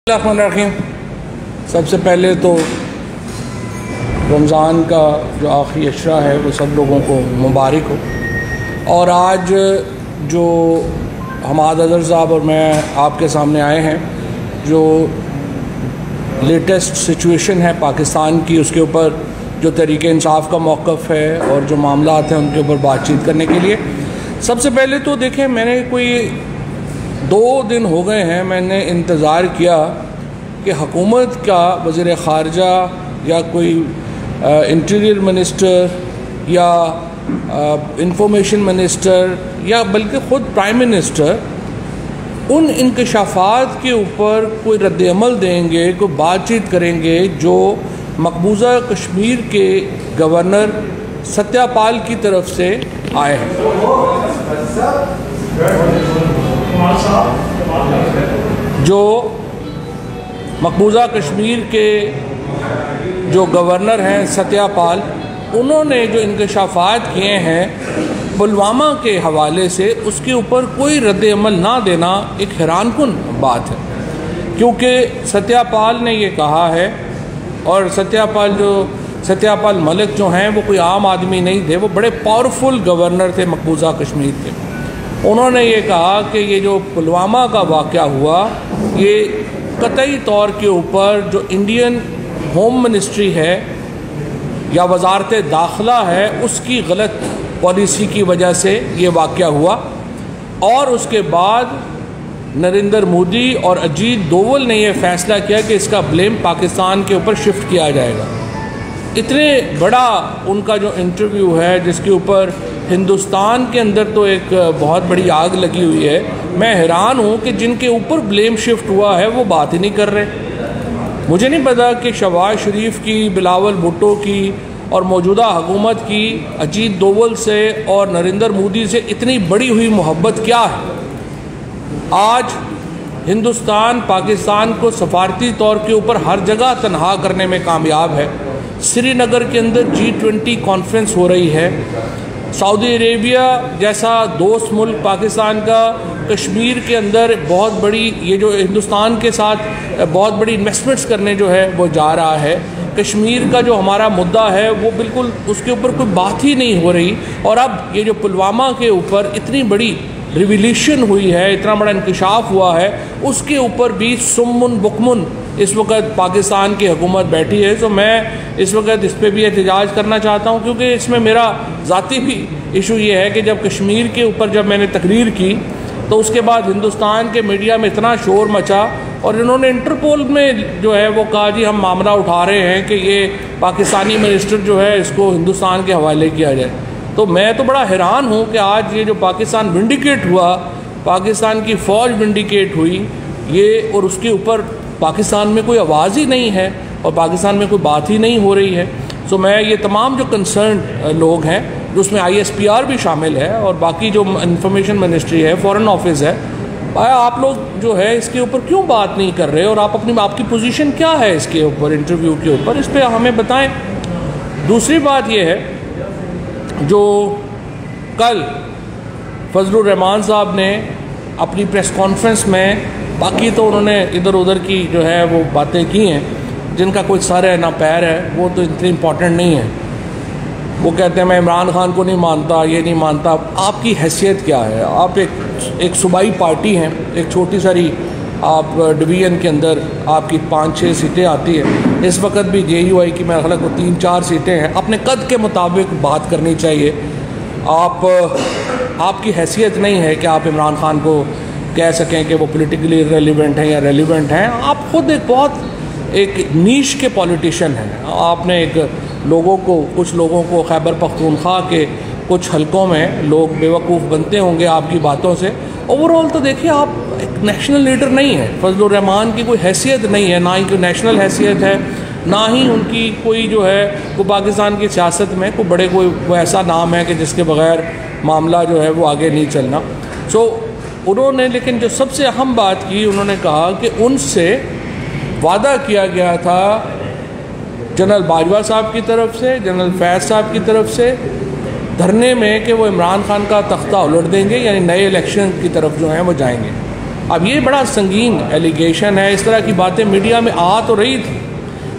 रखें। सबसे पहले तो रमज़ान का जो आखिरी अशरा है वो सब लोगों को मुबारक हो। और आज जो हमाद अज़हर साहब और मैं आपके सामने आए हैं, जो लेटेस्ट सिचुएशन है पाकिस्तान की, उसके ऊपर जो तरीक़े इंसाफ का मौक़िफ़ है और जो मामला हैं उनके ऊपर बातचीत करने के लिए सबसे पहले तो देखें, मैंने कोई 2 दिन हो गए हैं मैंने इंतज़ार किया कि हुकूमत का वज़ीर ख़ारजा या कोई इंटीरियर मिनिस्टर या इंफॉर्मेशन मिनिस्टर या बल्कि ख़ुद प्राइम मिनिस्टर उन इंकशाफात के ऊपर कोई रद्द-ए-अमल देंगे, कोई बातचीत करेंगे जो मकबूजा कश्मीर के गवर्नर सत्यापाल की तरफ से आए हैं। जो मकबूजा कश्मीर के जो गवर्नर हैं सत्यापाल, उन्होंने जो इंकशाफात किए हैं पुलवामा के हवाले से, उसके ऊपर कोई रद्द-ए-अमल ना देना एक हैरानकुन बात है। क्योंकि सत्यापाल ने ये कहा है, और सत्यापाल मलिक जो हैं वो कोई आम आदमी नहीं थे, वो बड़े पावरफुल गवर्नर थे मकबूजा कश्मीर के। उन्होंने ये कहा कि ये जो पुलवामा का वाक़या हुआ, ये कतई तौर के ऊपर जो इंडियन होम मिनिस्ट्री है या वजारत दाखिला है, उसकी गलत पॉलिसी की वजह से ये वाक़या हुआ। और उसके बाद नरेंद्र मोदी और अजीत डोवल ने यह फ़ैसला किया कि इसका ब्लेम पाकिस्तान के ऊपर शिफ्ट किया जाएगा। इतने बड़ा उनका जो इंटरव्यू है, जिसके ऊपर हिंदुस्तान के अंदर तो एक बहुत बड़ी आग लगी हुई है। मैं हैरान हूँ कि जिनके ऊपर ब्लेम शिफ्ट हुआ है वो बात ही नहीं कर रहे। मुझे नहीं पता कि शहबाज शरीफ की, बिलावल भुट्टो की और मौजूदा हुकूमत की अजीत डोवल से और नरेंद्र मोदी से इतनी बड़ी हुई मोहब्बत क्या है। आज हिंदुस्तान पाकिस्तान को सफारती तौर के ऊपर हर जगह तनहा करने में कामयाब है। श्रीनगर के अंदर G20 कॉन्फ्रेंस हो रही है। सऊदी अरेबिया जैसा दोस्त मुल्क पाकिस्तान का कश्मीर के अंदर बहुत बड़ी, ये जो हिंदुस्तान के साथ बहुत बड़ी इन्वेस्टमेंट्स करने जो है वो जा रहा है। कश्मीर का जो हमारा मुद्दा है वो बिल्कुल उसके ऊपर कोई बात ही नहीं हो रही। और अब ये जो पुलवामा के ऊपर इतनी बड़ी रिवोल्यूशन हुई है, इतना बड़ा इंकशाफ हुआ है, उसके ऊपर भी सुम्मुन बुकमुन इस वक्त पाकिस्तान की हुकूमत बैठी है। तो मैं इस वक्त इस पर भी एहतजाज करना चाहता हूँ, क्योंकि इसमें मेरा ज़ाती भी इशू ये है कि जब कश्मीर के ऊपर जब मैंने तकरीर की तो उसके बाद हिंदुस्तान के मीडिया में इतना शोर मचा और इन्होंने इंटरपोल में जो है वो कहा जी हम मामला उठा रहे हैं कि ये पाकिस्तानी मिनिस्टर जो है इसको हिंदुस्तान के हवाले किया जाए। तो मैं तो बड़ा हैरान हूँ कि आज ये जो पाकिस्तान विंडिकेट हुआ, पाकिस्तान की फ़ौज विंडिकेट हुई, ये और उसके ऊपर पाकिस्तान में कोई आवाज़ ही नहीं है और पाकिस्तान में कोई बात ही नहीं हो रही है। सो मैं ये तमाम जो कंसर्न लोग हैं, उसमें ISPR भी शामिल है और बाकी जो इंफॉर्मेशन मिनिस्ट्री है, फॉरेन ऑफिस है, भाया आप लोग जो है इसके ऊपर क्यों बात नहीं कर रहे और आपकी पोजीशन क्या है इसके ऊपर, इंटरव्यू के ऊपर, इस पर हमें बताएं। दूसरी बात ये है, जो कल फजलुर रहमान साहब ने अपनी प्रेस कॉन्फ्रेंस में, बाकी तो उन्होंने इधर उधर की जो है वो बातें की हैं जिनका कोई सर है ना पैर है, वो तो इतनी इम्पॉर्टेंट नहीं है। वो कहते हैं मैं इमरान खान को नहीं मानता, ये नहीं मानता। आपकी हैसियत क्या है? आप एक सूबाई पार्टी हैं, एक छोटी सारी आप डिवीज़न के अंदर आपकी 5-6 सीटें आती हैं। इस वक्त भी JUI की मेरे ख्याल को 3-4 सीटें हैं। अपने कद के मुताबिक बात करनी चाहिए। आपकी हैसियत नहीं है कि आप इमरान खान को कह सकें कि वो पॉलिटिकली रेलिवेंट हैं या रेलिवेंट हैं। आप खुद एक नीश के पॉलिटिशियन हैं। आपने कुछ लोगों को खैबर पख्तूनख्वा के कुछ हलकों में लोग बेवकूफ़ बनते होंगे आपकी बातों से। ओवरऑल तो देखिए, आप एक नेशनल लीडर नहीं है। फजलुर रहमान की कोई हैसियत नहीं है, ना ही कोई नेशनल हैसियत है, ना ही उनकी कोई जो है वो पाकिस्तान की सियासत में कोई ऐसा नाम है कि जिसके बग़ैर मामला जो है वो आगे नहीं चलना। उन्होंने लेकिन जो सबसे अहम बात की, उन्होंने कहा कि उनसे वादा किया गया था जनरल बाजवा साहब की तरफ से, जनरल फैज़ साहब की तरफ से धरने में, कि वो इमरान खान का तख्ता उलट देंगे, यानी नए इलेक्शन की तरफ जो हैं वो जाएंगे। अब ये बड़ा संगीन एलिगेशन है, इस तरह की बातें मीडिया में आ तो रही थी,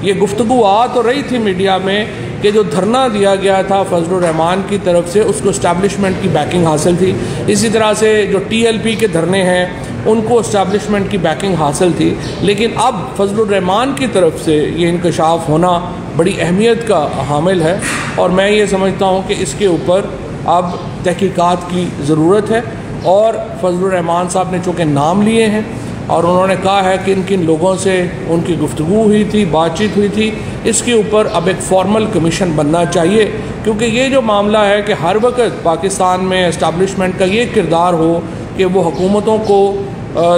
ये गुफ्तगू आ तो रही थी मीडिया में कि जो धरना दिया गया था फजलुर रहमान की तरफ से उसको इस्टेब्लिशमेंट की बैकिंग हासिल थी। इसी तरह से जो TLP के धरने हैं उनको इस्टेब्लिशमेंट की बैकिंग हासिल थी। लेकिन अब फजलुर रहमान की तरफ से ये इंकशाफ होना बड़ी अहमियत का हामिल है और मैं ये समझता हूँ कि इसके ऊपर अब तहकीकात की ज़रूरत है। और फजलुर रहमान साहब ने चूँकि नाम लिए हैं और उन्होंने कहा है कि किन लोगों से उनकी गुफ्तगू हुई थी, बातचीत हुई थी, इसके ऊपर अब एक फॉर्मल कमीशन बनना चाहिए। क्योंकि ये जो मामला है कि हर वक्त पाकिस्तान में इस्टेब्लिशमेंट का ये किरदार हो कि वो हुकूमतों को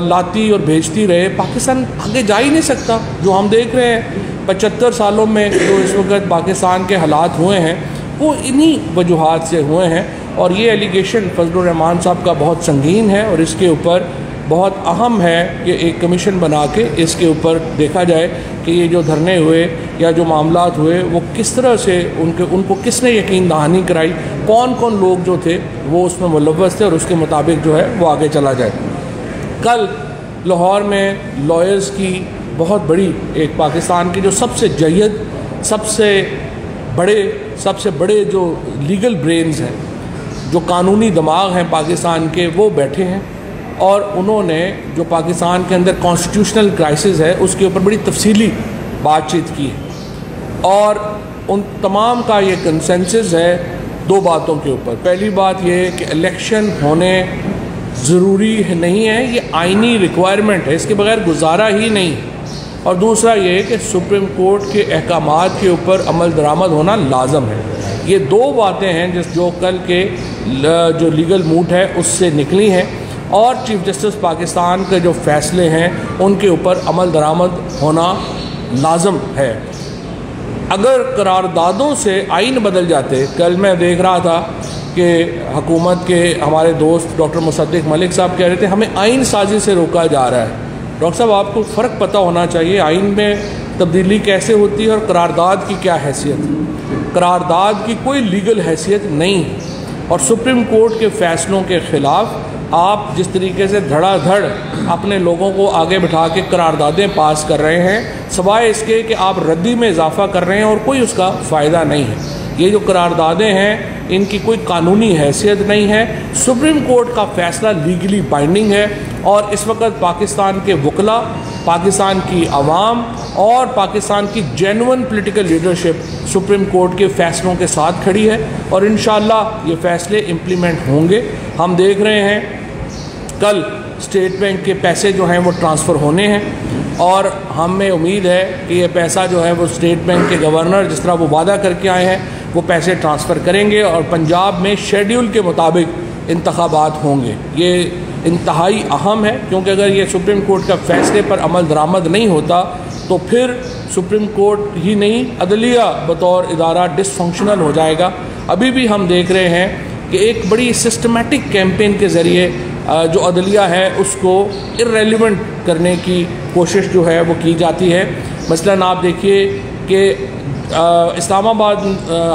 लाती और भेजती रहे, पाकिस्तान आगे जा ही नहीं सकता। जो हम देख रहे हैं 75 सालों में जो इस वक्त पाकिस्तान के हालात हुए हैं वो इन्हीं वजूहात से हुए हैं। और ये एलिगेशन फजलुर रहमान साहब का बहुत संगीन है और इसके ऊपर बहुत अहम है कि एक कमीशन बना के इसके ऊपर देखा जाए कि ये जो धरने हुए या जो मामलात हुए वो किस तरह से उनको किसने यकीन दहानी कराई, कौन कौन लोग जो थे वो उसमें मुलव्वस थे और उसके मुताबिक जो है वो आगे चला जाए। कल लाहौर में लॉयर्स की बहुत बड़ी एक पाकिस्तान की जो सबसे जयद सबसे बड़े जो लीगल ब्रेन्स हैं, जो कानूनी दिमाग हैं पाकिस्तान के, वो बैठे हैं और उन्होंने जो पाकिस्तान के अंदर कॉन्स्टिट्यूशनल क्राइसिस है उसके ऊपर बड़ी तफसीली बातचीत की है। और उन तमाम का ये कंसेंसस है दो बातों के ऊपर। पहली बात ये है कि इलेक्शन होने ज़रूरी नहीं है, ये आइनी रिक्वायरमेंट है, इसके बगैर गुजारा ही नहीं है। और दूसरा ये है कि सुप्रीम कोर्ट के अहकामात के ऊपर अमल दरामद होना लाजम है। ये दो बातें हैं जो कल के जो लीगल मूड है उससे निकली हैं और चीफ जस्टिस पाकिस्तान के जो फ़ैसले हैं उनके ऊपर अमल दरामद होना लाजम है। अगर करारदादों से आइन बदल जाते, कल मैं देख रहा था कि हुकूमत के हमारे दोस्त डॉक्टर मुसद्दिक मलिक साहब कह रहे थे हमें आइन साजी से रोका जा रहा है। डॉक्टर साहब आपको फ़र्क पता होना चाहिए आइन में तब्दीली कैसे होती है और करारदाद की क्या हैसियत है। करारदाद की कोई लीगल हैसियत नहीं है और सुप्रीम कोर्ट के फ़ैसलों के ख़िलाफ़ आप जिस तरीके से धड़ाधड़ अपने लोगों को आगे बिठा के करारदादें पास कर रहे हैं, सिवाय इसके कि आप रद्दी में इजाफा कर रहे हैं और कोई उसका फ़ायदा नहीं है। ये जो करारदादें हैं इनकी कोई कानूनी हैसियत नहीं है। सुप्रीम कोर्ट का फ़ैसला लीगली बाइंडिंग है और इस वक्त पाकिस्तान के वकला, पाकिस्तान की आवाम और पाकिस्तान की genuine political leadership supreme court के फ़ैसलों के साथ खड़ी है और इंशाअल्लाह ये फ़ैसले इम्प्लीमेंट होंगे। हम देख रहे हैं कल स्टेट बैंक के पैसे जो हैं वो ट्रांसफ़र होने हैं और हमें उम्मीद है कि ये पैसा जो है वो स्टेट बैंक के गवर्नर जिस तरह वो वादा करके आए हैं वो पैसे ट्रांसफ़र करेंगे और पंजाब में शेड्यूल के मुताबिक इंतखाबात होंगे। ये इंतहाई अहम है क्योंकि अगर ये सुप्रीम कोर्ट का फ़ैसले पर अमल दरामद नहीं होता तो फिर सुप्रीम कोर्ट ही नहीं अदलिया बतौर इदारा डिसफंक्शनल हो जाएगा। अभी भी हम देख रहे हैं कि एक बड़ी सिस्टमेटिक कैंपेन के ज़रिए जो अदलिया है उसको इर्रेलेवेंट करने की कोशिश जो है वो की जाती है। मसलन आप देखिए कि इस्लामाबाद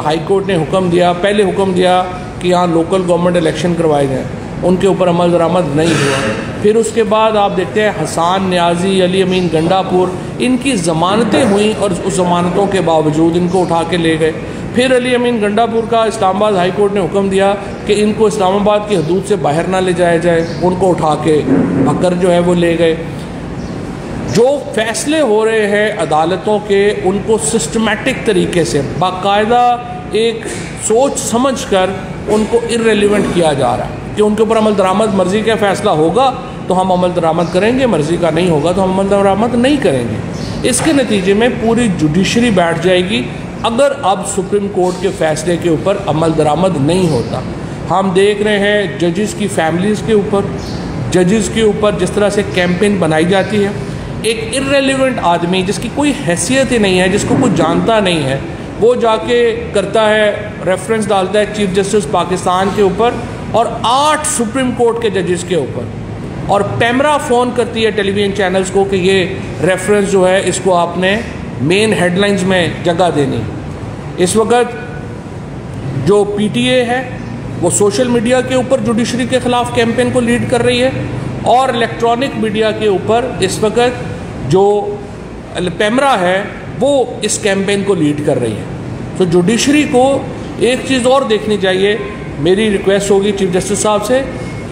हाई कोर्ट ने पहले हुक्म दिया कि यहाँ लोकल गवर्नमेंट इलेक्शन करवाए जाएँ, उनके ऊपर अमल दरामद नहीं हुआ। फिर उसके बाद आप देखते हैं हसान न्याजी, अली अमीन गंडापुर, इनकी ज़मानतें हुई और उस ज़मानतों के बावजूद इनको उठा के ले गए। फिर अली अमीन गंडापुर का इस्लामाबाद हाई कोर्ट ने हुक्म दिया कि इनको इस्लामाबाद की हदूद से बाहर ना ले जाया जाए, उनको उठा के भक्कर जो है वो ले गए। जो फ़ैसले हो रहे हैं अदालतों के उनको सिस्टमेटिक तरीके से बाकायदा एक सोच समझ कर उनको इर्रेलेवेंट किया जा रहा है कि उनके ऊपर अमल दरामद मर्ज़ी का फ़ैसला होगा तो हम अमल दरामद करेंगे, मर्ज़ी का नहीं होगा तो हम अमल दरामद नहीं करेंगे। इसके नतीजे में पूरी जुडिशरी बैठ जाएगी अगर अब सुप्रीम कोर्ट के फ़ैसले के ऊपर अमल दरामद नहीं होता। हम देख रहे हैं जजेस की फैमिलीज़ के ऊपर, जजेस के ऊपर जिस तरह से कैंपेन बनाई जाती है। एक इर्रेलेवेंट आदमी जिसकी कोई हैसियत ही नहीं है, जिसको कोई जानता नहीं है, वो जाके करता है, रेफरेंस डालता है चीफ जस्टिस पाकिस्तान के ऊपर और 8 सुप्रीम कोर्ट के जजेस के ऊपर, और पैमरा फ़ोन करती है टेलीविज़न चैनल्स को कि ये रेफरेंस जो है इसको आपने मेन हेडलाइंस में जगह देनी। इस वक्त जो PTA है वो सोशल मीडिया के ऊपर जुडिशरी के ख़िलाफ़ कैंपेन को लीड कर रही है और इलेक्ट्रॉनिक मीडिया के ऊपर इस वक्त जो पैमरा है वो इस कैंपेन को लीड कर रही है। तो जुडिशरी को एक चीज़ और देखनी चाहिए, मेरी रिक्वेस्ट होगी चीफ जस्टिस साहब से,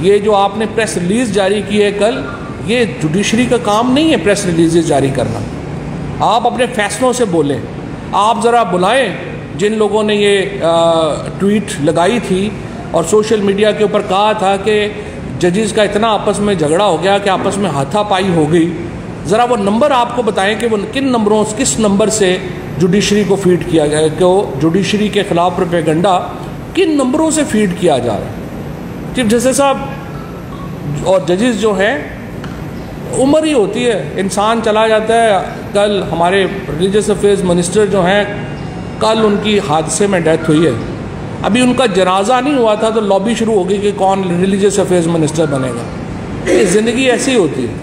ये जो आपने प्रेस रिलीज़ जारी की है कल, ये जुडिशरी का काम नहीं है प्रेस रिलीज़ जारी करना। आप अपने फैसलों से बोलें। आप ज़रा बुलाएं जिन लोगों ने ये ट्वीट लगाई थी और सोशल मीडिया के ऊपर कहा था कि जजेस का इतना आपस में झगड़ा हो गया कि आपस में हाथापाई हो गई, ज़रा वो नंबर आपको बताएं कि वो किस नंबर से जुडिशरी को फीड किया गया, कि जुडिशरी के ख़िलाफ़ प्रोपेगेंडा किन नंबरों से फीड किया जा रहा है। चीफ जस्टिस साहब और जजेस जो हैं, उम्र ही होती है, इंसान चला जाता है। कल हमारे रिलीजियस अफेयर्स मिनिस्टर जो हैं, कल उनकी हादसे में डेथ हुई है, अभी उनका जनाजा नहीं हुआ था तो लॉबी शुरू हो गई कि कौन रिलीजियस अफेयर्स मिनिस्टर बनेगा। ये ज़िंदगी ऐसी होती है,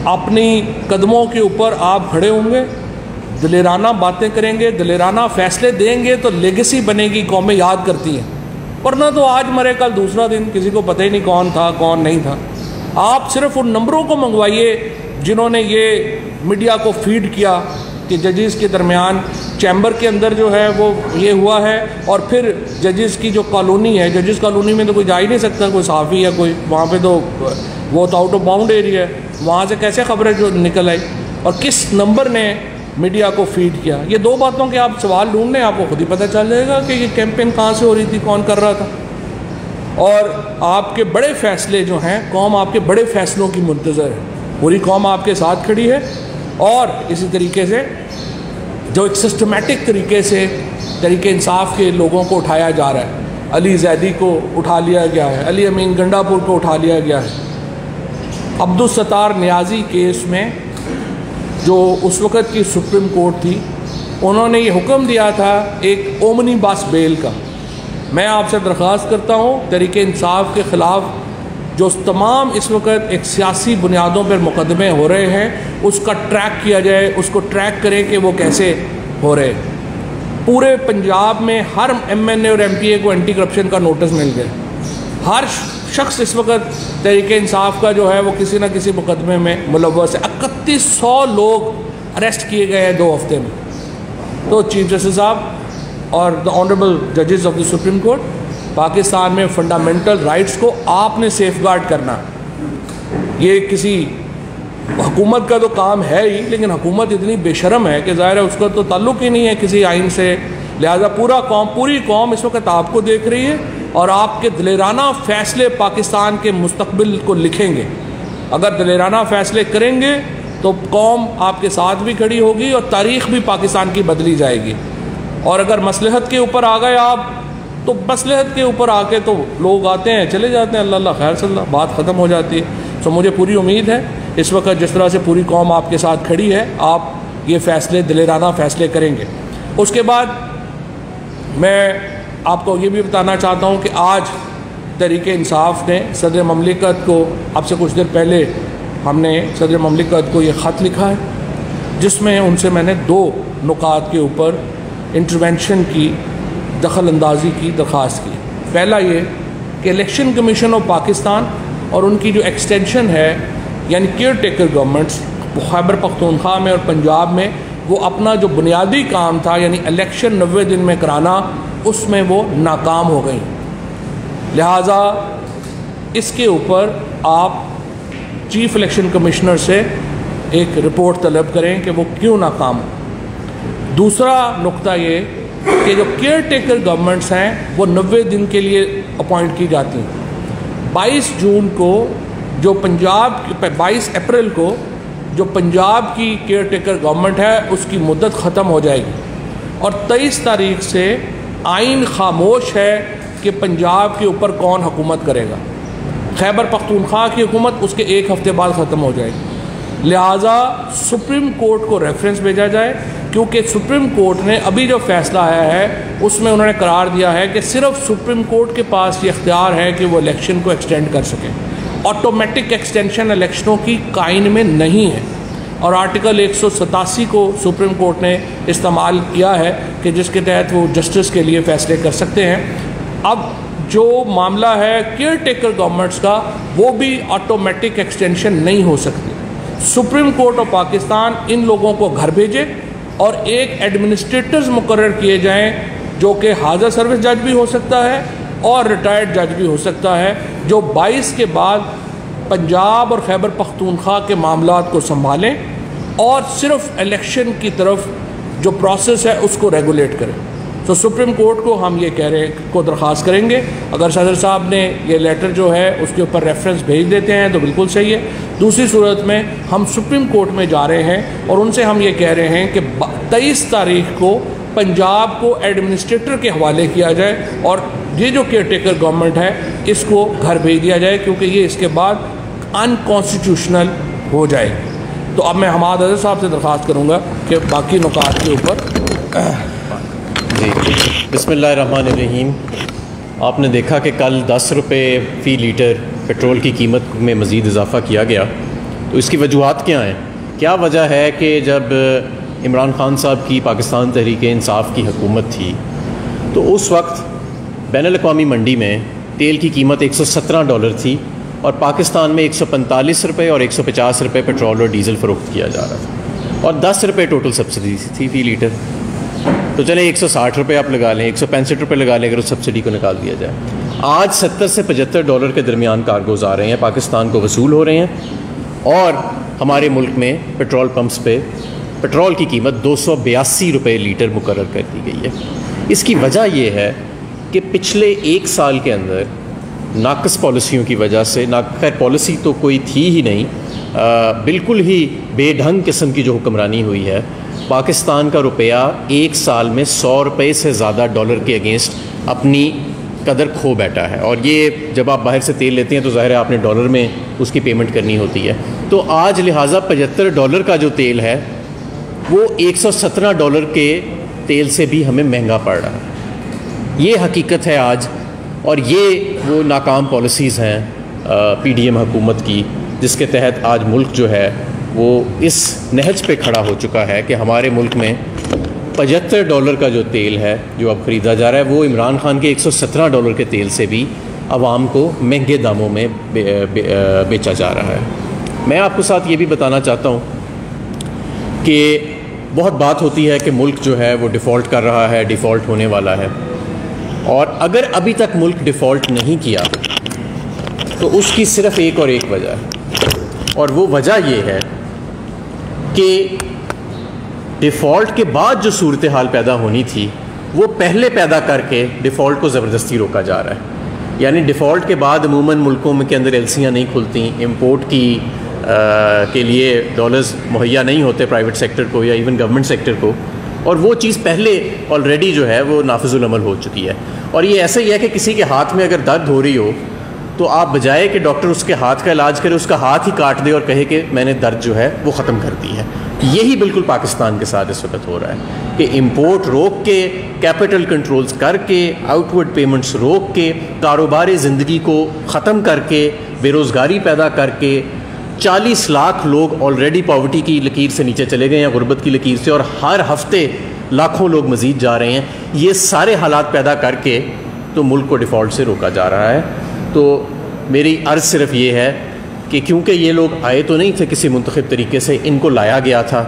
अपनी कदमों के ऊपर आप खड़े होंगे, दिलेराना बातें करेंगे, दिलेराना फैसले देंगे तो लेगेसी बनेगी, कौमें याद करती हैं। वरना तो आज मरे कल दूसरा दिन, किसी को पता ही नहीं कौन था कौन नहीं था। आप सिर्फ उन नंबरों को मंगवाइए जिन्होंने ये मीडिया को फीड किया कि जजेस के दरमियान चैम्बर के अंदर जो है वो ये हुआ है, और फिर जजेस की जो कॉलोनी है, जजेस कॉलोनी में तो कोई जा ही नहीं सकता, कोई साफ़ी या कोई वहाँ पे, तो वो तो आउट ऑफ बाउंड एरिया है, वहाँ से कैसे खबरें जो निकल आई और किस नंबर ने मीडिया को फीड किया। ये दो बातों के आप सवाल ढूंढ लें, आपको खुद ही पता चल जाएगा कि ये कैंपेन कहाँ से हो रही थी, कौन कर रहा था। और आपके बड़े फैसले जो हैं, कौम आपके बड़े फैसलों की मुंतज़र है, पूरी कौम आपके साथ खड़ी है। और इसी तरीके से जो एक सिस्टमेटिक तरीके से तरीके इंसाफ के लोगों को उठाया जा रहा है, अली जैदी को उठा लिया गया है, अली अमीन गंडापुर को उठा लिया गया है। अब्दुल सत्तार नियाज़ी केस में जो उस वक़्त की सुप्रीम कोर्ट थी, उन्होंने ये हुक्म दिया था एक ओमनी बस बेल का। मैं आपसे दरख्वास्त करता हूँ, तरीके इंसाफ के ख़िलाफ़ जो तमाम इस वक्त एक सियासी बुनियादों पर मुकदमे हो रहे हैं, उसका ट्रैक किया जाए, उसको ट्रैक करें कि वो कैसे हो रहे। पूरे पंजाब में हर MNA और MPA को एंटी करप्शन का नोटिस मिल गया। हर शख्स इस वक्त तरीके इंसाफ का जो है वो किसी न किसी मुकदमे में मुलव्वस है। 3100 लोग अरेस्ट किए गए हैं 2 हफ्ते में। तो चीफ जस्टिस साहब और द ऑनरेबल जजेस of the supreme court, Pakistan में फंडामेंटल राइट्स को आपने सेफगार्ड करना। ये किसी हुकूमत का तो काम है ही, लेकिन हुकूमत इतनी बेशरम है कि ज़ाहिर है उसका तो ताल्लुक़ ही नहीं है किसी आइन से। लिहाजा पूरी कौम इस वक्त आपको देख रही है और आपके दिलेराना फ़ैसले पाकिस्तान के मुस्तकबिल को लिखेंगे। अगर दिलेराना फ़ैसले करेंगे तो कौम आपके साथ भी खड़ी होगी और तारीख़ भी पाकिस्तान की बदली जाएगी। और अगर मसलहत के ऊपर आ गए आप, तो मसलहत के ऊपर आके तो लोग आते हैं चले जाते हैं, अल्लाह खैर सल्ला, बात ख़त्म हो जाती है। तो मुझे पूरी उम्मीद है इस वक्त जिस तरह से पूरी कौम आपके साथ खड़ी है, आप ये फ़ैसले दिलेराना फ़ैसले करेंगे। उसके बाद मैं आपको ये भी बताना चाहता हूँ कि आज तहरीक इंसाफ ने सदर ममलिकत को, आपसे कुछ देर पहले हमने सदर ममलिकत को ये ख़त लिखा है, जिसमें उनसे मैंने 2 नुकात के ऊपर इंटरवेंशन की, दखल अंदाज़ी की दरख्वास्त की। पहला ये कि इलेक्शन कमीशन ऑफ पाकिस्तान और उनकी जो एक्सटेंशन है, यानी care taker governments Khyber Pakhtunkhwa में और पंजाब में, वो अपना जो बुनियादी काम था यानी इलेक्शन 90 दिन में कराना, उसमें वो नाकाम हो गई। लिहाजा इसके ऊपर आप चीफ इलेक्शन कमिश्नर से एक रिपोर्ट तलब करें कि वो क्यों नाकाम हो। दूसरा नुक्ता ये कि जो केयर टेकर गवर्नमेंट्स हैं वो 90 दिन के लिए अपॉइंट की जाती हैं। 22 जून को जो 22 अप्रैल को जो पंजाब की केयर टेकर गवर्नमेंट है उसकी मुद्दत ख़त्म हो जाएगी और 23 तारीख से आइन खामोश है कि पंजाब के ऊपर कौन हुकूमत करेगा। खैबर पख्तूनख्वा की हुकूमत उसके 1 हफ्ते बाद ख़त्म हो जाएगी। लिहाजा सुप्रीम कोर्ट को रेफरेंस भेजा जाए, क्योंकि सुप्रीम कोर्ट ने अभी जो फ़ैसला आया है उसमें उन्होंने करार दिया है कि सिर्फ सुप्रीम कोर्ट के पास ये इख्तियार है कि वो इलेक्शन को एक्सटेंड कर सके। ऑटोमेटिक एक्सटेंशन इलेक्शनों की काइन में नहीं है और आर्टिकल 187 को सुप्रीम कोर्ट ने इस्तेमाल किया है कि जिसके तहत वो जस्टिस के लिए फ़ैसले कर सकते हैं। अब जो मामला है केयर टेकर गवर्नमेंट्स का, वो भी ऑटोमेटिक एक्सटेंशन नहीं हो सकती। सुप्रीम कोर्ट ऑफ पाकिस्तान इन लोगों को घर भेजे और एक एडमिनिस्ट्रेटर्स मुकर्रर किए जाएं जो कि हाज़र सर्विस जज भी हो सकता है और रिटायर्ड जज भी हो सकता है, जो 22 के बाद पंजाब और खैबर पख्तूनख्वा के मामलात को संभालें और सिर्फ इलेक्शन की तरफ जो प्रोसेस है उसको रेगुलेट करें। तो सुप्रीम कोर्ट को हम ये कह रहे हैं को दरख्वास्त करेंगे, अगर सदर साहब ने ये लेटर जो है उसके ऊपर रेफरेंस भेज देते हैं तो बिल्कुल सही है। दूसरी सूरत में हम सुप्रीम कोर्ट में जा रहे हैं और उनसे हम ये कह रहे हैं कि 23 तारीख को पंजाब को एडमिनिस्ट्रेटर के हवाले किया जाए और ये जो केयर टेकर गवर्नमेंट है इसको घर भेज दिया जाए, क्योंकि ये इसके बाद अनकॉन्स्टिट्यूशनल हो जाएगी। तो अब मैं हमाद अज़हर साहब से दरख्वास्त करूँगा कि बाकी नुकात के ऊपर। जी, बिस्मिल्लाहिर्रहमानिर्रहीम। आपने देखा कि कल 10 रुपये फ़ी लीटर पेट्रोल की कीमत में मज़ीद इजाफ़ा किया गया, तो इसकी वजूहात क्या हैं? क्या वजह है कि जब इमरान खान साहब की पाकिस्तान तहरीक इंसाफ की हुकूमत थी तो उस वक्त बैनुल-अक़वामी मंडी में तेल की कीमत $117 थी और पाकिस्तान में 145 रुपये और 150 रुपये पेट्रोल और डीज़ल फ़रोख्त किया जा रहा था और 10 रुपये टोटल सब्सिडी थी फ़ी लीटर। तो चले 160 रुपये आप लगा लें, 165 रुपये लगा लें अगर उस सब्सिडी को निकाल दिया जाए। आज $70 से $75 के दरमियान कार्गोज़ आ रहे हैं, पाकिस्तान को वसूल हो रहे हैं और हमारे मुल्क में पेट्रोल पम्प्स पे पेट्रोल की कीमत 282 रुपये लीटर मुकर्रर कर दी गई है। इसकी वजह यह है कि पिछले 1 साल के अंदर नाकस पॉलिसियों की वजह से, खैर पॉलिसी तो कोई थी ही नहीं, बिल्कुल ही बेढंग किस्म की जो हुक्मरानी हुई है, पाकिस्तान का रुपया 1 साल में 100 रुपये से ज़्यादा डॉलर के अगेंस्ट अपनी कदर खो बैठा है। और ये जब आप बाहर से तेल लेते हैं तो ज़ाहिर है आपने डॉलर में उसकी पेमेंट करनी होती है। तो आज लिहाजा $75 का जो तेल है वो $117 के तेल से भी हमें महंगा पड़ रहा है। ये हकीकत है आज, और ये वो नाकाम पॉलिसीज़ हैं PDM हुकूमत की, जिसके तहत आज मुल्क जो है वो इस नहज पे खड़ा हो चुका है कि हमारे मुल्क में $75 का जो तेल है जो अब ख़रीदा जा रहा है वो इमरान खान के $117 के तेल से भी आवाम को महंगे दामों में बेचा जा रहा है। मैं आपको साथ ये भी बताना चाहता हूँ कि बहुत बात होती है कि मुल्क जो है वो डिफ़ॉल्ट कर रहा है, डिफ़ॉल्ट होने वाला है, और अगर अभी तक मुल्क डिफ़ॉल्ट नहीं किया तो उसकी सिर्फ़ एक और एक वजह है, और वो वजह ये है कि डिफ़ॉल्ट के बाद जो सूरत हाल पैदा होनी थी वो पहले पैदा करके डिफ़ॉल्ट को ज़बरदस्ती रोका जा रहा है। यानी डिफ़ॉल्ट के बाद अमूमन मुल्कों में के अंदर एलसियाँ नहीं खुलती, इम्पोर्ट की के लिए डॉलर्स मुहैया नहीं होते प्राइवेट सेक्टर को या इवन गवर्नमेंट सेक्टर को, और वो चीज़ पहले ऑलरेडी जो है वो नाफिजुल अमल हो चुकी है। और ये ऐसा ही है कि किसी के हाथ में अगर दर्द हो रही हो तो आप बजाय कि डॉक्टर उसके हाथ का इलाज करे उसका हाथ ही काट दे और कहे कि मैंने दर्द जो है वो ख़त्म कर दी है। यही बिल्कुल पाकिस्तान के साथ इस वक्त हो रहा है कि इंपोर्ट रोक के, कैपिटल कंट्रोल्स करके, आउटवर्ड पेमेंट्स रोक के, कारोबारी ज़िंदगी को ख़त्म करके, बेरोज़गारी पैदा करके 40 लाख लोग ऑलरेडी पॉवर्टी की लकीर से नीचे चले गए हैं, गुर्बत की लकीर से, और हर हफ्ते लाखों लोग मज़ीद जा रहे हैं। ये सारे हालात पैदा करके तो मुल्क को डिफ़ॉल्ट से रोका जा रहा है। तो मेरी अर्ज़ सिर्फ ये है कि क्योंकि ये लोग आए तो नहीं थे किसी मुंतखब तरीके से, इनको लाया गया था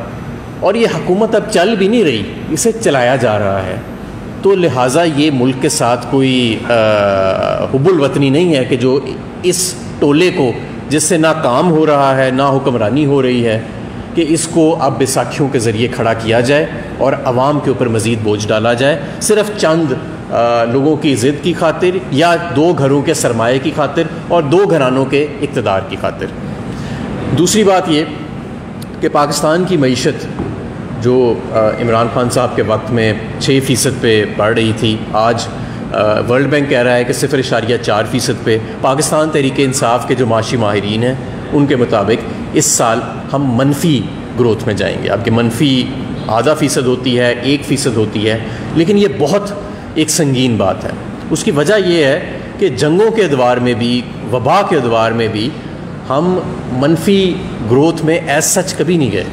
और ये हुकूमत अब चल भी नहीं रही, इसे चलाया जा रहा है, तो लिहाजा ये मुल्क के साथ कोई हुब्बुल वतनी नहीं है कि जो इस टोले को, जिससे ना काम हो रहा है ना हुक्मरानी हो रही है, कि इसको अब बैसाखियों के ज़रिए खड़ा किया जाए और आवाम के ऊपर मज़ीद बोझ डाला जाए, सिर्फ़ चंद लोगों की ज़िद की खातिर या 2 घरों के सरमाए की खातिर और 2 घरानों के इक़्तिदार की खातिर। दूसरी बात ये कि पाकिस्तान की मईशत जो इमरान खान साहब के वक्त में 6% पे बढ़ रही थी, आज वर्ल्ड बैंक कह रहा है कि 0.4% पे। पाकिस्तान तहरीक इंसाफ के जो माशी माहिरीन हैं उनके मुताबिक इस साल हम मनफी ग्रोथ में जाएंगे। आपके मनफी ½ होती है, 1% होती है, लेकिन ये बहुत एक संगीन बात है। उसकी वजह यह है कि जंगों के अदवार में भी, वबा के अदवार में भी हम मनफी ग्रोथ में एज सच कभी नहीं गए।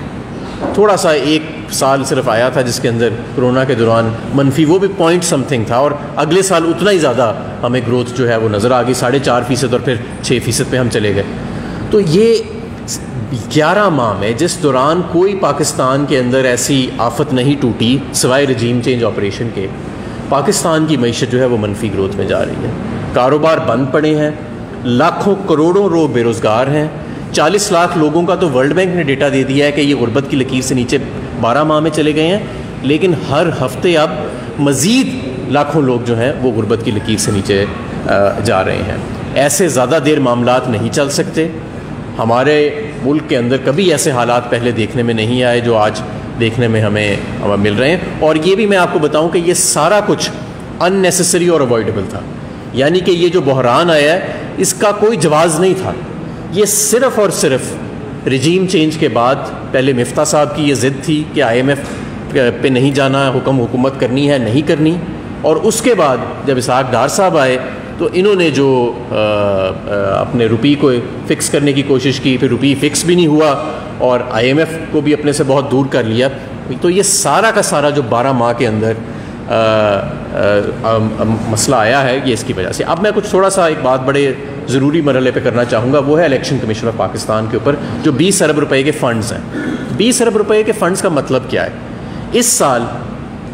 थोड़ा सा एक साल सिर्फ आया था जिसके अंदर कोरोना के दौरान मनफी, वो भी पॉइंट समथिंग था, और अगले साल उतना ही ज़्यादा हमें ग्रोथ जो है वो नज़र आ गई, 4.5% और फिर 6% पे हम चले गए। तो ये 11 माह में जिस दौरान कोई पाकिस्तान के अंदर ऐसी आफत नहीं टूटी सिवाय रजीम चेंज ऑपरेशन के, पाकिस्तान की मईशत जो है वो मनफी ग्रोथ में जा रही है। कारोबार बंद पड़े हैं, लाखों करोड़ों लोग बेरोज़गार हैं, 40 लाख लोगों का तो वर्ल्ड बैंक ने डेटा दे दिया है कि ये गुर्बत की लकीर से नीचे 12 माह में चले गए हैं, लेकिन हर हफ्ते अब मज़ीद लाखों लोग जो हैं वो गुर्बत की लकीर से नीचे जा रहे हैं। ऐसे ज़्यादा देर मामलात नहीं चल सकते। हमारे मुल्क के अंदर कभी ऐसे हालात पहले देखने में नहीं आए जो आज देखने में हमें मिल रहे हैं। और ये भी मैं आपको बताऊं कि ये सारा कुछ अननेसेसरी और अवॉइडेबल था, यानी कि ये जो बहरान आया है इसका कोई जवाज़ नहीं था। ये सिर्फ़ और सिर्फ रजीम चेंज के बाद पहले मिफ्ता साहब की ये ज़िद थी कि IMF पे नहीं जाना, हुकूमत करनी है नहीं करनी, और उसके बाद जब इसहाक डार साहब आए तो इन्होंने जो अपने रुपये को फ़िक्स करने की कोशिश की, फिर रुपये फ़िक्स भी नहीं हुआ और IMF को भी अपने से बहुत दूर कर लिया। तो ये सारा का सारा जो 12 माह के अंदर मसला आया है ये इसकी वजह से। अब मैं कुछ थोड़ा सा एक बात बड़े ज़रूरी मरहले पे करना चाहूँगा, वो है इलेक्शन कमीशन ऑफ पाकिस्तान के ऊपर जो 20 अरब रुपए के फ़ंड्स हैं। 20 अरब रुपए के फ़ंड्स का मतलब क्या है? इस साल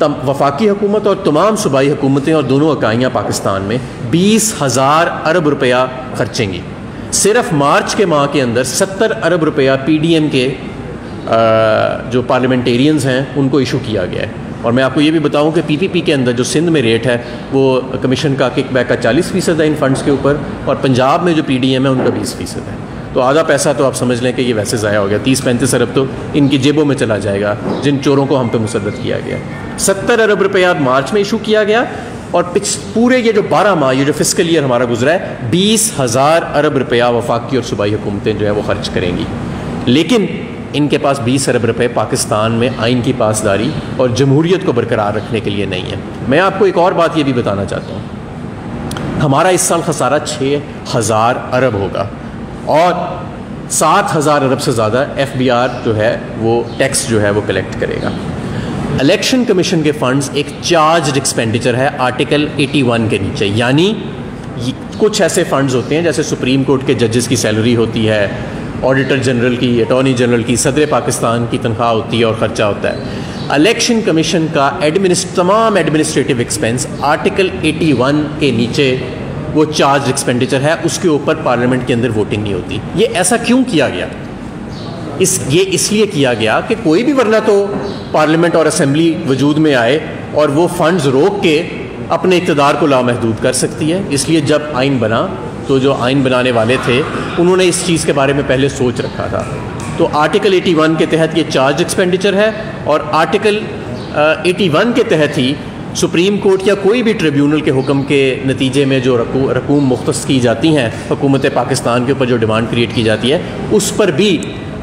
वफाकी हुकूमत और तमाम सूबाई हुकूमतें और दोनों इकाइयाँ पाकिस्तान में 20,000 अरब रुपया खर्चेंगी। सिर्फ मार्च के माह के अंदर 70 अरब रुपया PDM के जो पार्लियामेंटेरियंस हैं उनको इशू किया गया है। और मैं आपको ये भी बताऊं कि PPP के अंदर जो सिंध में रेट है वो कमीशन का किकबैक का 40% है इन फंड्स के ऊपर, और पंजाब में जो PDM है उनका 20% है। तो आधा पैसा तो आप समझ लें कि ये वैसे ज़ाया हो गया, 30-35 अरब तो इनकी जेबों में चला जाएगा जिन चोरों को हम पे मुसद्दत किया गया। 70 अरब रुपया मार्च में इशू किया गया, और पूरे ये जो 12 माह ये जो फिस्कल ईयर हमारा गुजरा है 20,000 अरब रुपया वफाकी और सूबाई हुकूमतें जो है वो खर्च करेंगी। लेकिन इनके पास 20 अरब रुपये पाकिस्तान में आइन की पासदारी और जमहूरियत को बरकरार रखने के लिए नहीं है। मैं आपको एक और बात ये भी बताना चाहता हूँ, हमारा इस साल खसारा 6,000 अरब होगा और 7,000 अरब से ज़्यादा FBR जो है वो टैक्स जो है वो कलेक्ट करेगा। इलेक्शन कमीशन के फंड्स एक चार्ज एक्सपेंडिचर है आर्टिकल 81 के नीचे, यानी कुछ ऐसे फंड्स होते हैं जैसे सुप्रीम कोर्ट के जजेस की सैलरी होती है, ऑडिटर जनरल की, अटॉर्नी जनरल की, सदर पाकिस्तान की तनख्वाह होती है और ख़र्चा होता है। इलेक्शन कमीशन का तमाम एडमिनिस्ट्रेटिव एक्सपेंस आर्टिकल 81 के नीचे वो चार्ज एक्सपेंडिचर है, उसके ऊपर पार्लियामेंट के अंदर वोटिंग नहीं होती। ये ऐसा क्यों किया गया? ये इसलिए किया गया कि कोई भी वरना तो पार्लियामेंट और असेंबली वजूद में आए और वो फंड्स रोक के अपने इक़्तिदार को लामहदूद कर सकती है। इसलिए जब आइन बना तो जो आइन बनाने वाले थे उन्होंने इस चीज़ के बारे में पहले सोच रखा था। तो आर्टिकल 81 के तहत ये चार्ज एक्सपेंडिचर है, और आर्टिकल 81 के तहत ही सुप्रीम कोर्ट या कोई भी ट्रिब्यूनल के हुक्म के नतीजे में जो रकूम मुख्तस की जाती हैं हुकूमत पाकिस्तान के ऊपर, जो डिमांड क्रिएट की जाती है, उस पर भी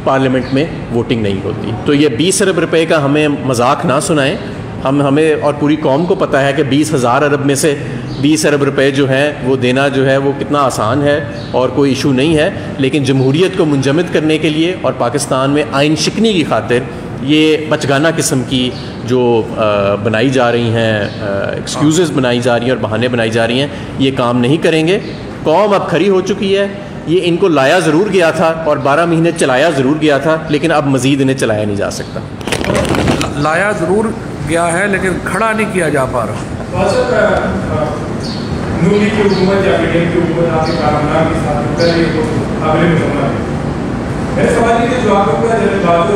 पार्लियामेंट में वोटिंग नहीं होती। तो ये 20 अरब रुपये का हमें मजाक ना सुनाएं। हमें और पूरी कौम को पता है कि 20,000 अरब में से 20 अरब रुपए जो हैं वो देना जो है वो कितना आसान है और कोई इशू नहीं है। लेकिन जमहूरियत को मुंजमद करने के लिए और पाकिस्तान में आइन शिकनी की खातिर ये बचगाना किस्म की जो बनाई जा रही हैं, एक्सक्यूज़ बनाई जा रही हैं और बहाने बनाई जा रही हैं, ये काम नहीं करेंगे। कौम अब खरी हो चुकी है। ये इनको लाया ज़रूर गया था और 12 महीने चलाया ज़रूर गया था, लेकिन अब मज़ीद इन्हें चलाया नहीं जा सकता। लाया ज़रूर गया है लेकिन खड़ा नहीं किया जा पा रहा। नूली की हुकूमत या पीडीएम की हुकूमत आपके कारनामे के साथ कर रही है तो काबिल मुसम्मत है। मेरा सवाल ये है जो आपका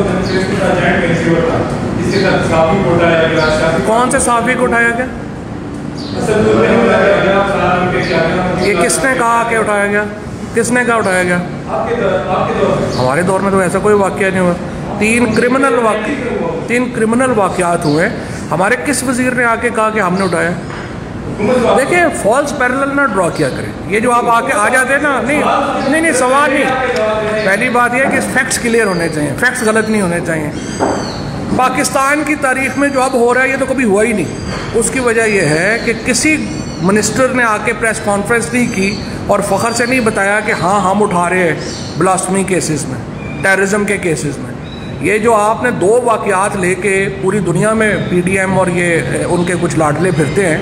जनरेशन का जॉइंट वेंचर था जिसके तहत साफी को उठाया गया, कौन से साफी को उठाया गया? ये किसने कहा कि उठाया गया? किसने कहा उठाया गया? हमारे दौर में तो ऐसा कोई वाक़या नहीं हुआ। 3 क्रिमिनल वाक़यात हुए। हमारे किस वज़ीर ने आके कहा कि हमने उठाया? देखिए, फॉल्स पैरेलल ना ड्रॉ किया करें। ये जो आप आके आ जाते हैं ना, नहीं सवाल नहीं। पहली बात यह है कि फैक्ट्स क्लियर होने चाहिए, फैक्ट्स गलत नहीं होने चाहिए। पाकिस्तान की तारीख में जो अब हो रहा है ये तो कभी हुआ ही नहीं। उसकी वजह यह है कि किसी मिनिस्टर ने आके प्रेस कॉन्फ्रेंस नहीं की और फ़ख्र से नहीं बताया कि हाँ हम उठा रहे हैं ब्लास्फेमी केसेस में, टेररिज्म के केसेस में। ये जो आपने 2 वाक़यात लेके पूरी दुनिया में PDM और ये उनके कुछ लाडले फिरते हैं,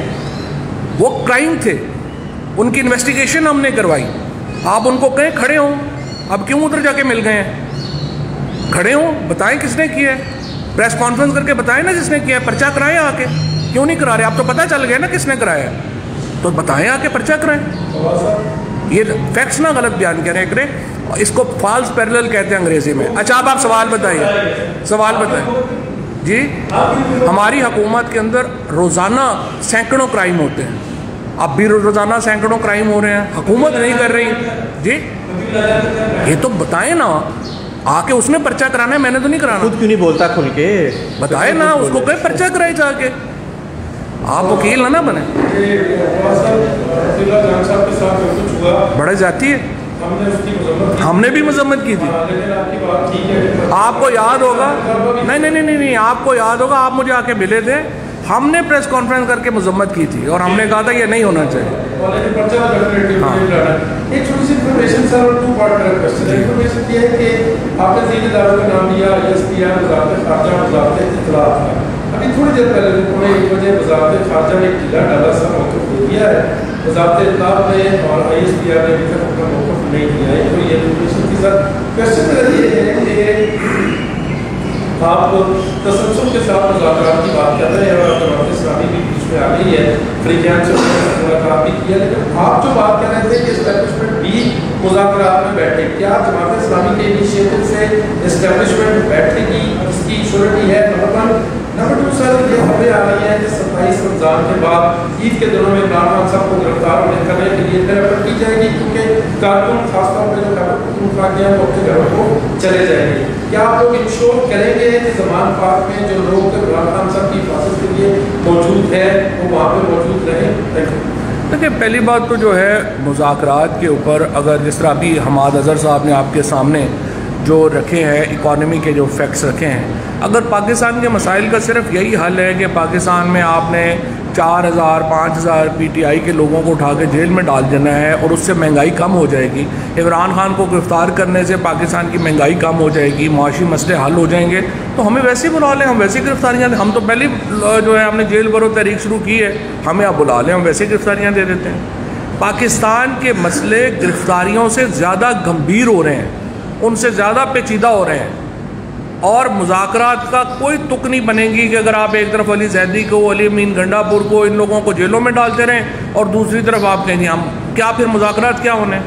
वो क्राइम थे, उनकी इन्वेस्टिगेशन हमने करवाई। आप उनको कहें खड़े हों, अब क्यों उधर जाके मिल गए हैं? खड़े हों, बताएं किसने किया है, प्रेस कॉन्फ्रेंस करके बताएं ना जिसने किया है, पर्चा कराएं आके। क्यों नहीं करा रहे? आप तो पता चल गया ना किसने कराया है, तो बताएं आके पर्चा कराएं। ये फैक्ट्स ना गलत बयान करें करें, इसको फॉल्स पैरेलल कहते हैं अंग्रेजी में। अच्छा अब आप सवाल बताइए, सवाल बताएं जी। हमारी हुकूमत के अंदर रोज़ाना सैकड़ों क्राइम होते हैं, अब भी रोज़ाना सैकड़ों क्राइम हो रहे हैं, हुकूमत नहीं कर रही जी। ये तो बताएं ना, आके उसने पर्चा कराना है, मैंने तो नहीं कराना। खुद क्यों नहीं बोलता खुल के? बताए ना, उसको कहे पर्चा कराए जाके, आप वकील ना बने। बड़े जाती है, हमने भी मजम्मत की थी। आपको याद होगा, नहीं, आपको याद होगा, आप मुझे आके मिले थे, हमने प्रेस कॉन्फ्रेंस करके मजम्मत की थी और हमने कहा था ये नहीं होना चाहिए। हाँ। एक छोटी सी इन्फॉर्मेशन सर और 2 पार्ट का क्वेश्चन है। इन्फॉर्मेशन ये है कि आपने ज़िले दारों का नाम लिया, ESPR वज़ारत ख़ारजा वज़ारत इत्तलाआत का। अभी थोड़ी देर पहले 1 बजे वज़ारत ख़ारजा ने एक ढीला डाला सा मौक़िफ़ दे दिया है, वज़ारत इत्तलाआत ने और ISPR ने अभी तक अपना मौक़िफ़ नहीं दिया है। तो ये इन्फॉर्मेशन के साथ क्वेश्चन मेरा ये है कि आप तसल्सल के साथ मुज़ाकरात की बात कर रहे हैं और जमात इस्लामी भी बीच में आ गई है, फ्रीक़ियान से मुलाकात भी किया, लेकिन आप जो बात कर रहे थे कि इस्टेब्लिशमेंट भी मुज़ाकरात में बैठे, क्या जमात इस्लामी के इनिशिएटिव से इस्टेब्लिशमेंट बैठेगी? इसकी श्योरिटी है? नंबर 2 सर, ये खबरें आ रही हैं कि 27 रमज़ान के बाद ईद के दिनों में इमरान खान साहब को गिरफ्तार करने के लिए एफर्ट की जाएगी, क्योंकि कारकुन खासतौर पर जो खैबर पख्तूनख्वा के हैं वो अपने घरों को चले जाएंगे। क्या आप लोग इंश्योर करेंगे कि ज़मान पार्क में जो लोग इमरान खान साहब की हिफाजत के लिए मौजूद है वो वहाँ पर मौजूद रहें? देखिए, पहली बात तो जो है मुज़ाकरात के ऊपर, अगर जिस तरह अभी हमाद अज़हर साहब ने आपके सामने जो रखे हैं, इकॉनमी के जो फैक्ट्स रखे हैं, अगर पाकिस्तान के मसाइल का सिर्फ यही हल है कि पाकिस्तान में आपने 4000 5000 PTI के लोगों को उठा के जेल में डाल देना है और उससे महंगाई कम हो जाएगी, इमरान खान को गिरफ़्तार करने से पाकिस्तान की महंगाई कम हो जाएगी, माशी मसले हल हो जाएंगे, तो हमें वैसे ही बुला लें, हम वैसे गिरफ्तारियाँ, हम तो पहले जो है हमने जेल भरो तहरीक शुरू की है, हमें आप बुला लें, हम वैसे गिरफ्तारियाँ दे देते हैं। पाकिस्तान के मसले गिरफ्तारियों से ज़्यादा गंभीर हो रहे हैं, उनसे ज़्यादा पेचीदा हो रहे हैं, और मुज़ाकरात का कोई तुक नहीं बनेगी कि अगर आप एक तरफ अली जैदी को, अली अमीन गंडापुर को, इन लोगों को जेलों में डालते रहें और दूसरी तरफ आप कहेंगे हम क्या, फिर मुज़ाकरात क्या होने?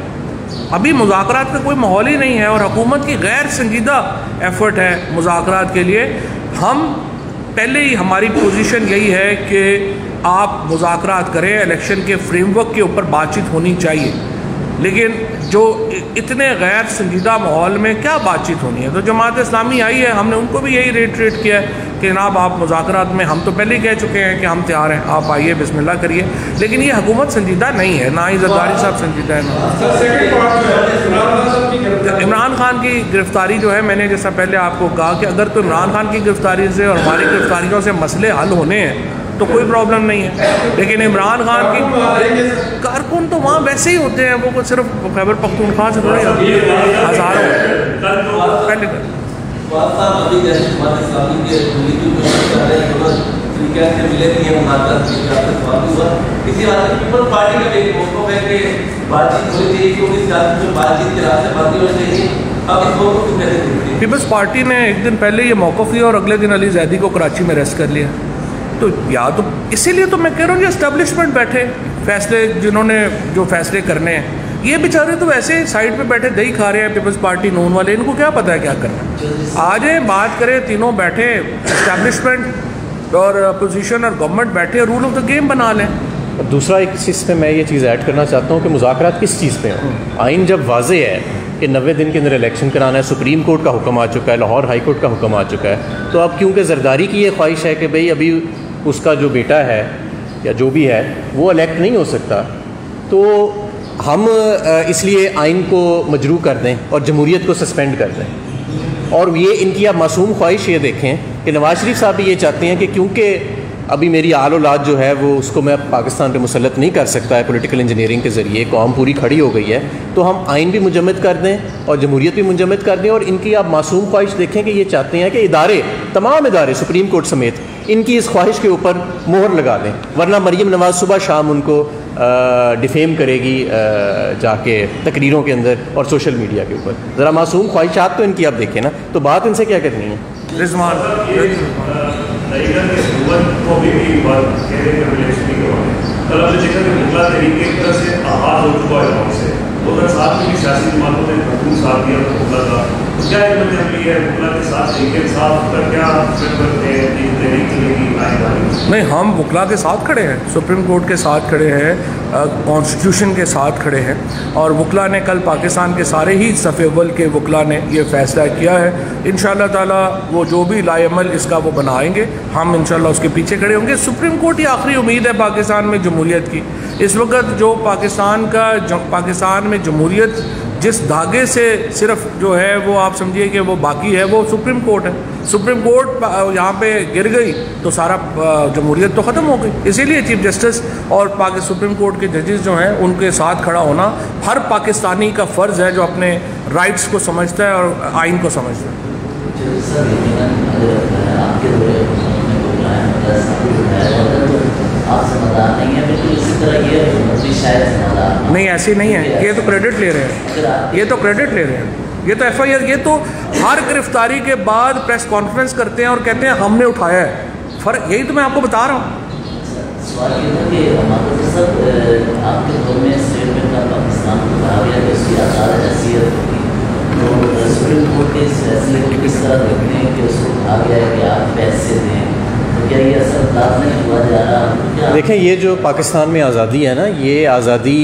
अभी मुज़ाकरात का कोई माहौल ही नहीं है और हुकूमत की गैर संजीदा एफर्ट है मुज़ाकरात के लिए। हम पहले ही, हमारी पोजीशन यही है कि आप मुज़ाकरात करें, इलेक्शन के फ्रेमवर्क के ऊपर बातचीत होनी चाहिए, लेकिन जो इतने गैर संजीदा माहौल में क्या बातचीत होनी है? तो जमात इस्लामी आई है, हमने उनको भी यही रेट किया है कि जनाब आप मुज़ाकरात में, हम तो पहले ही कह चुके हैं कि हम तैयार हैं, आप आइए, बिस्मिल्लाह करिए, लेकिन ये हुकूमत संजीदा नहीं है, ना ही जरदारी साहब संजीदा है। इमरान खान की गिरफ्तारी जो है, मैंने जैसा पहले आपको कहा कि अगर तो इमरान खान की गिरफ्तारी से और हमारी गिरफ्तारियों से मसले हल होने हैं तो कोई प्रॉब्लम नहीं है, लेकिन इमरान खान की कारकुन तो वहाँ वैसे ही होते हैं, वो सिर्फ खैबर पख्तूनख्वा से थोड़े हज़ारों पहले पीपल्स पार्टी ने एक दिन पहले ये मौक़िफ़ लिया और अगले दिन अली जैदी को कराची में अरेस्ट कर लिया। तो या तो इसीलिए तो मैं कह रहा हूँ कि एस्टेब्लिशमेंट बैठे, फैसले जिन्होंने जो फैसले करने हैं, ये बेचारे तो वैसे साइड पे बैठे दही खा रहे हैं, पीपल्स पार्टी नून वाले, इनको क्या पता है क्या करना। आ जाए, बात करें, तीनों बैठे, एस्टेब्लिशमेंट और अपोजिशन और गवर्नमेंट बैठे, रूल ऑफ द गेम बना लें। दूसरा एक चीज़ पे मैं ये चीज़ ऐड करना चाहता हूँ कि मुज़ाकरात किस चीज़ पे हो। आइन जब वाज़े है कि 90 दिन के अंदर इलेक्शन कराना है, सुप्रीम कोर्ट का हुक्म आ चुका है, लाहौर हाई कोर्ट का हुक्म आ चुका है, तो अब क्योंकि जरदारी की ये ख्वाहिश है कि भाई अभी उसका जो बेटा है या जो भी है वो इलेक्ट नहीं हो सकता, तो हम इसलिए आइन को मजरू कर दें और जमहूरियत को सस्पेंड कर दें। और ये इनकी आप मासूम ख्वाहिश ये देखें कि नवाज शरीफ साहब भी ये चाहते हैं कि क्योंकि अभी मेरी आल औलाद जो है वो उसको मैं पाकिस्तान पे मुसल्लत नहीं कर सकता है पॉलिटिकल इंजीनियरिंग के ज़रिए, कौम पूरी खड़ी हो गई है, तो हम आइन भी मुजम्मद कर दें और जमहूरियत भी मुजम्मद कर दें। और इनकी आप मासूम ख्वाहिश देखें कि ये चाहते हैं कि इदारे, तमाम इदारे सुप्रीम कोर्ट समेत, इनकी इस ख्वाहिश के ऊपर मोहर लगा दें, वरना मरीम नवाज सुबह शाम उनको डिफेम करेगी जाके तकरीरों के अंदर और सोशल मीडिया के ऊपर। ज़रा मासूम ख्वाहिशात तो इनकी आप देखें ना, तो बात इनसे क्या करनी है। नहीं, हम वकला के साथ खड़े हैं, सुप्रीम कोर्ट के साथ खड़े हैं, कॉन्स्टिट्यूशन के साथ खड़े हैं। और वकला ने कल पाकिस्तान के सारे ही सफ़े अव्वल के वकला ने ये फ़ैसला किया है। इंशाअल्लाह ताला वो जो भी लाएमल इसका वो बनाएंगे, हम इंशाअल्लाह उसके पीछे खड़े होंगे। सुप्रीम कोर्ट की आखिरी उम्मीद है पाकिस्तान में जमहूरियत की। इस वक्त जो पाकिस्तान में जमहूरियत जिस धागे से सिर्फ जो है वो आप समझिए कि वो बाकी है, वो सुप्रीम कोर्ट है। सुप्रीम कोर्ट यहाँ पे गिर गई तो सारा जमहूरियत तो ख़त्म हो गई। इसीलिए चीफ जस्टिस और सुप्रीम कोर्ट के जजेस जो हैं उनके साथ खड़ा होना हर पाकिस्तानी का फ़र्ज़ है जो अपने राइट्स को समझता है और आइन को समझता है। नहीं, ऐसे नहीं है, ये तो क्रेडिट ले रहे हैं, ये तो क्रेडिट ले रहे हैं, ये तो FIR, ये तो हर गिरफ्तारी के बाद प्रेस कॉन्फ्रेंस करते हैं और कहते हैं हमने उठाया है। फ़र्क यही तो मैं आपको बता रहा हूँ। सवाल ये था कि हमारे सब आपके दौर में स्टेट बैंक का पाकिस्तान को कहा गया कि उसकी आज़ाद हैसियत होगी, तो सुप्रीम कोर्ट के इस फैसले को किस तरह देखते हैं कि उसको कहा गया है कि आप पैसे दें, तो क्या ये असरदार नहीं हुआ जा रहा? देखें, ये जो पाकिस्तान में आज़ादी है ना, ये आज़ादी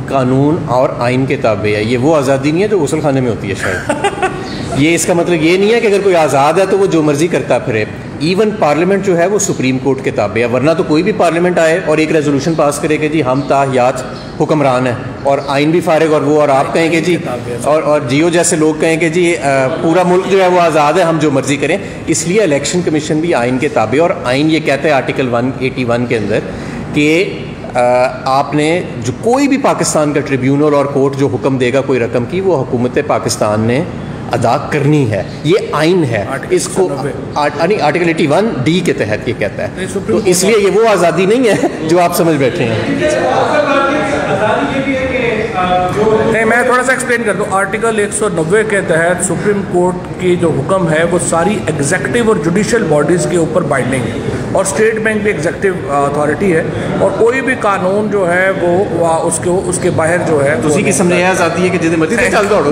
कानून और आइन के ताबे है। ये वो आज़ादी नहीं है जो गुसल खाने में होती है शायद। ये इसका मतलब ये नहीं है कि अगर कोई आज़ाद है तो वो जो मर्ज़ी करता फिरे। इवन पार्लियामेंट जो है वो सुप्रीम कोर्ट के ताबे है, वरना तो कोई भी पार्लियामेंट आए और एक रेजोल्यूशन पास करे कि जी हम ताहियात हुक्मरान है और आइन भी फारिग, और वो और आप कहें कि जी और जियो जैसे लोग कहें कि जी पूरा मुल्क जो है वो आज़ाद है, हम जो मर्ज़ी करें। इसलिए इलेक्शन कमीशन भी आइन के ताबे, और आइन ये कहता है आर्टिकल 181 के अंदर कि आपने जो कोई भी पाकिस्तान का ट्रिब्यूनल और कोर्ट जो हुक्म देगा कोई रकम की, वो हुकूमत पाकिस्तान ने अदा करनी है। ये आइन है, इसको आर्टिकल 81D के तहत ये कहता है। तो इसलिए ये वो आज़ादी नहीं है जो आप समझ बैठे हैं। नहीं, मैं थोड़ा सा एक्सप्लेन कर दूँ। आर्टिकल 190 के तहत सुप्रीम कोर्ट की जो हुक्म है वो सारी एग्जेक्टिव और जुडिशल बॉडीज़ के ऊपर बाइंडिंग है, और स्टेट बैंक भी एग्जेक्टिव अथॉरिटी है, और कोई भी कानून जो है वो उसके बाहर जो है तो उसी की समझ आती है कि जितने मर्जी चल दौड़ो।